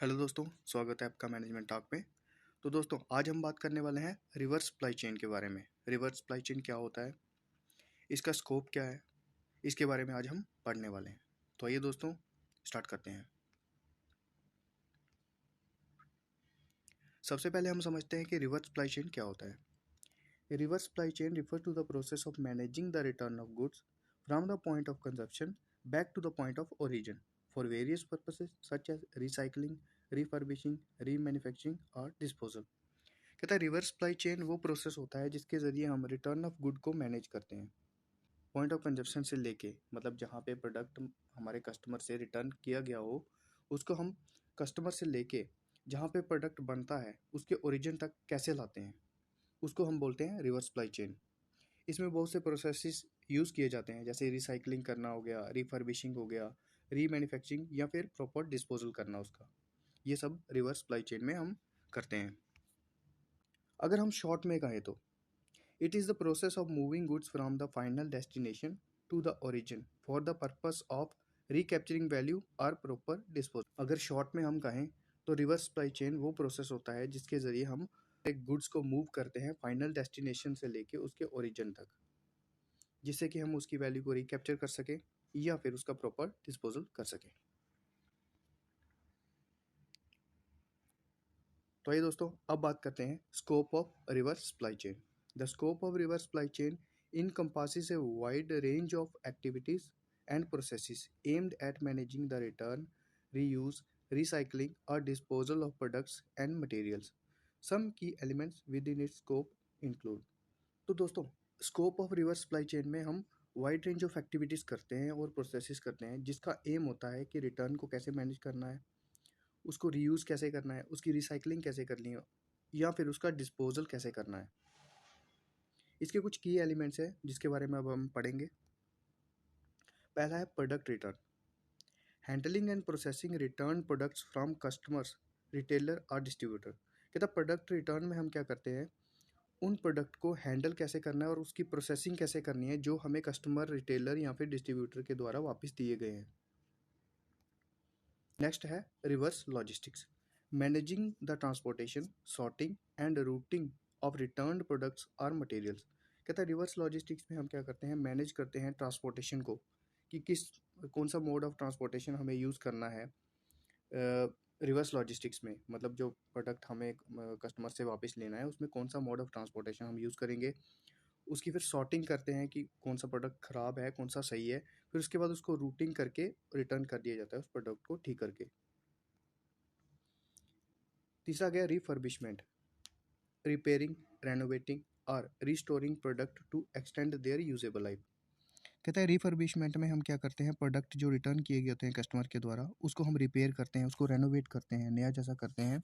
Hello दोस्तों, स्वागत है आपका मैनेजमेंट टॉक में। तो दोस्तों, आज हम बात करने वाले हैं रिवर्स सप्लाई चेन के बारे में। रिवर्स सप्लाई चेन क्या होता है, इसका स्कोप क्या है, इसके बारे में आज हम पढ़ने वाले हैं। तो आइए दोस्तों, स्टार्ट करते हैं। सबसे पहले हम समझते हैं कि रिवर्स सप्लाई चेन क्या होता है। Reverse supply chain refer to the process of managing the return of goods from the point of consumption back to the point of origin for various purposes such as recycling, refurbishing, remanufacturing और disposal. कहता है reverse supply chain वो process होता है जिसके ज़रिए हम return of good को मैनेज करते हैं। पॉइंट ऑफ कंजप्शन से लेके, मतलब जहाँ पे प्रोडक्ट हमारे कस्टमर से रिटर्न किया गया हो, उसको हम कस्टमर से लेके जहाँ पे प्रोडक्ट बनता है उसके ओरिजिन तक कैसे लाते हैं, उसको हम बोलते हैं रिवर्स सप्लाई चेन। इसमें बहुत से प्रोसेसेस यूज़ किए जाते हैं, जैसे रिसाइकलिंग करना हो गया, रिफर्बिशिंग हो गया, रीमैन्युफैक्चरिंग या फिर प्रॉपर डिस्पोजल करना उसका। ये सब रिवर्स सप्लाई चेन में हम करते हैं। अगर हम शॉर्ट में कहें तो it is the process of moving goods from the final destination to the origin for the purpose of recapturing value or proper disposal। अगर शॉर्ट में हम कहें तो रिवर्स सप्लाई चेन वो प्रोसेस होता है जिसके ज़रिए हम एक गुड्स को मूव करते हैं फाइनल डेस्टिनेशन से लेके उसके ओरिजिन तक, जिससे कि हम उसकी वैल्यू को रिकैप्चर कर सकें या फिर उसका प्रॉपर डिस्पोजल कर सकें। तो आइए दोस्तों, अब बात करते हैं scope of reverse supply chain. The scope of reverse supply chain encompasses a wide range of activities and processes aimed at managing the return, reuse, recycling, or disposal of products and materials. Some key elements within its scope include। तो दोस्तों, scope of reverse supply chain में हम wide range of activities करते हैं और processes करते हैं जिसका एम होता है कि रिटर्न को कैसे मैनेज करना है, उसको रीयूज़ कैसे करना है, उसकी रिसाइकलिंग कैसे करनी है या फिर उसका डिस्पोजल कैसे करना है। इसके कुछ की एलिमेंट्स हैं जिसके बारे में अब हम पढ़ेंगे। पहला है product return, handling and processing return products from customers, retailer और डिस्ट्रीब्यूटर। कहता प्रोडक्ट रिटर्न में हम क्या करते हैं, उन प्रोडक्ट को हैंडल कैसे करना है और उसकी प्रोसेसिंग कैसे करनी है जो हमें कस्टमर, रिटेलर या फिर डिस्ट्रीब्यूटर के द्वारा वापस दिए गए हैं। नेक्स्ट है reverse logistics, managing the transportation, sorting and routing of return products और मटेरियल्स। कहता है रिवर्स लॉजिस्टिक्स में हम क्या करते हैं, मैनेज करते हैं ट्रांसपोर्टेशन को, कि कौन सा मोड ऑफ ट्रांसपोर्टेशन हमें यूज़ करना है रिवर्स लॉजिस्टिक्स में। मतलब जो प्रोडक्ट हमें कस्टमर से वापस लेना है उसमें कौन सा मोड ऑफ ट्रांसपोर्टेशन हम यूज़ करेंगे। उसकी फिर सॉर्टिंग करते हैं कि कौन सा प्रोडक्ट ख़राब है, कौन सा सही है। फिर उसके बाद उसको रूटिंग करके रिटर्न कर दिया जाता है उस प्रोडक्ट को ठीक करके। तीसरा गया रिफर्बिशमेंट, रिपेयरिंग, रेनोवेटिंग और restoring product to extend their usable life. कहता है रिफर्बिशमेंट में हम क्या करते हैं, प्रोडक्ट जो रिटर्न किए गए होते हैं कस्टमर के द्वारा उसको हम रिपेयर करते हैं, उसको रेनोवेट करते हैं, नया जैसा करते हैं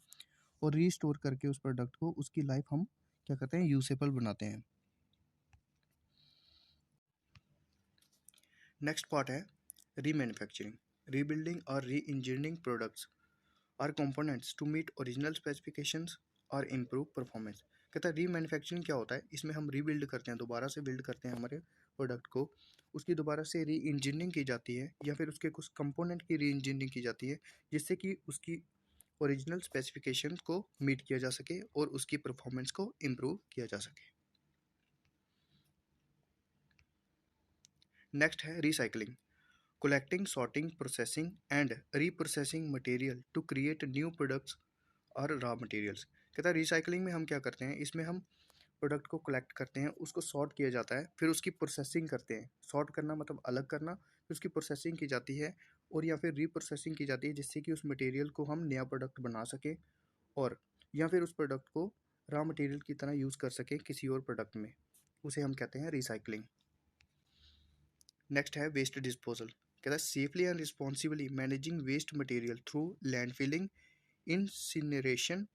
और रीस्टोर करके उस प्रोडक्ट को, उसकी लाइफ हम क्या करते हैं, यूजेबल बनाते हैं। नेक्स्ट पार्ट है रीमैन्युफैक्चरिंग, रीबिल्डिंग और री इंजीनियरिंग प्रोडक्ट्स और components to meet original specifications और इम्प्रूव परफॉर्मेंस। कहता है रीमैन्युफैक्चरिंग क्या होता है, इसमें हम रीबिल्ड करते हैं, दोबारा से बिल्ड करते हैं हमारे प्रोडक्ट को, उसकी दोबारा से री इंजीनियरिंग की जाती है या फिर उसके कुछ कंपोनेंट की री इंजीनियरिंग की जाती है जिससे कि उसकी ओरिजिनल स्पेसिफिकेशन को मीट किया जा सके और उसकी परफॉर्मेंस को इम्प्रूव किया जा सके। नेक्स्ट है recycling, collecting, sorting, processing and reprocessing material to create new products और रॉ मटेरियल्स। कहता है रिसाइकलिंग में हम क्या करते हैं, इसमें हम प्रोडक्ट को कलेक्ट करते हैं, उसको सॉर्ट किया जाता है, फिर उसकी प्रोसेसिंग करते हैं। सॉर्ट करना मतलब अलग करना, फिर उसकी प्रोसेसिंग की जाती है और या फिर रीप्रोसेसिंग की जाती है जिससे कि उस मटेरियल को हम नया प्रोडक्ट बना सकें और या फिर उस प्रोडक्ट को रॉ मटेरियल की तरह यूज़ कर सकें किसी और प्रोडक्ट में, उसे हम कहते हैं रिसाइकलिंग। नेक्स्ट है वेस्ट डिस्पोजल। कहता है safely and responsibly managing waste material through landfilling, incineration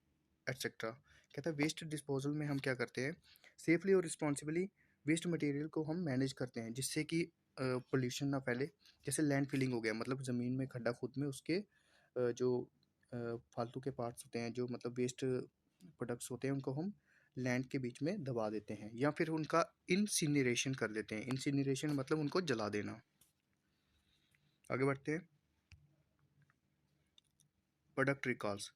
etcetera. कहता है वेस्ट डिस्पोजल में हम क्या करते हैं, सेफली और रिस्पॉन्सिबली वेस्ट मटेरियल को हम मैनेज करते हैं जिससे कि पोल्यूशन ना फैले। जैसे लैंड फिलिंग हो गया, मतलब ज़मीन में खड्डा खुद में उसके जो फालतू के पार्ट्स होते हैं, जो मतलब वेस्ट प्रोडक्ट्स होते हैं, उनको हम लैंड के बीच में दबा देते हैं या फिर उनका इंसिनरेशन कर देते हैं। इंसिनरेशन मतलब उनको जला देना। आगे बढ़ते हैं। Product recalls.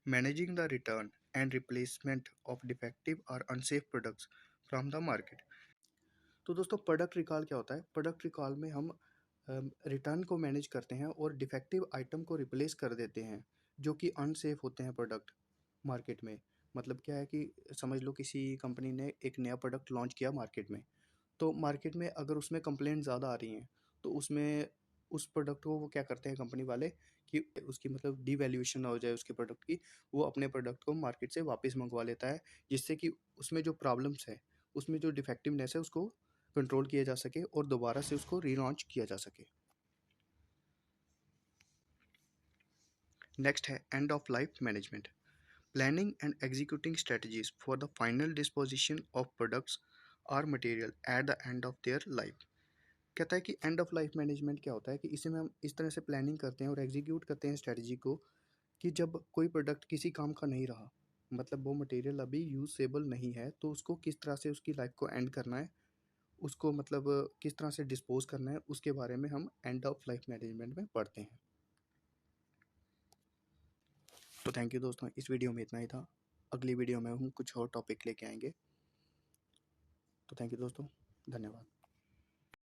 Managing the return and replacement of defective or unsafe products from the market. तो दोस्तों प्रोडक्ट रिकॉल क्या होता है? प्रोडक्ट रिकॉल में हम रिटर्न को मैनेज करते हैं और डिफेक्टिव आइटम को रिप्लेस कर देते हैं जो कि अनसेफ होते हैं प्रोडक्ट मार्केट में। मतलब क्या है कि समझ लो किसी कंपनी ने एक नया प्रोडक्ट लॉन्च किया मार्केट में, तो मार्केट में अगर उसमें कंप्लेंट ज़्यादा आ रही हैं तो उसमें उस प्रोडक्ट को वो क्या करते हैं कंपनी वाले कि उसकी मतलब डीवैल्यूएशन ना हो जाए उसके प्रोडक्ट की, वो अपने प्रोडक्ट को मार्केट से वापस मंगवा लेता है, जिससे कि उसमें जो प्रॉब्लम्स है, उसमें जो डिफेक्टिवनेस है उसको कंट्रोल किया जा सके और दोबारा से उसको रीलॉन्च किया जा सके। नेक्स्ट है end of life management. Planning and executing strategies for the final disposition of products और material at the end of their life. कहता है कि एंड ऑफ लाइफ मैनेजमेंट क्या होता है कि इसे में हम इस तरह से प्लानिंग करते हैं और एग्जीक्यूट करते हैं स्ट्रेटजी को कि जब कोई प्रोडक्ट किसी काम का नहीं रहा, मतलब वो मटेरियल अभी यूजेबल नहीं है, तो उसको किस तरह से उसकी लाइफ को एंड करना है, उसको मतलब किस तरह से डिस्पोज करना है, उसके बारे में हम एंड ऑफ लाइफ मैनेजमेंट में पढ़ते हैं। तो थैंक यू दोस्तों, इस वीडियो में इतना ही था। अगली वीडियो में हम कुछ और टॉपिक लेके आएंगे। तो थैंक यू दोस्तों, धन्यवाद।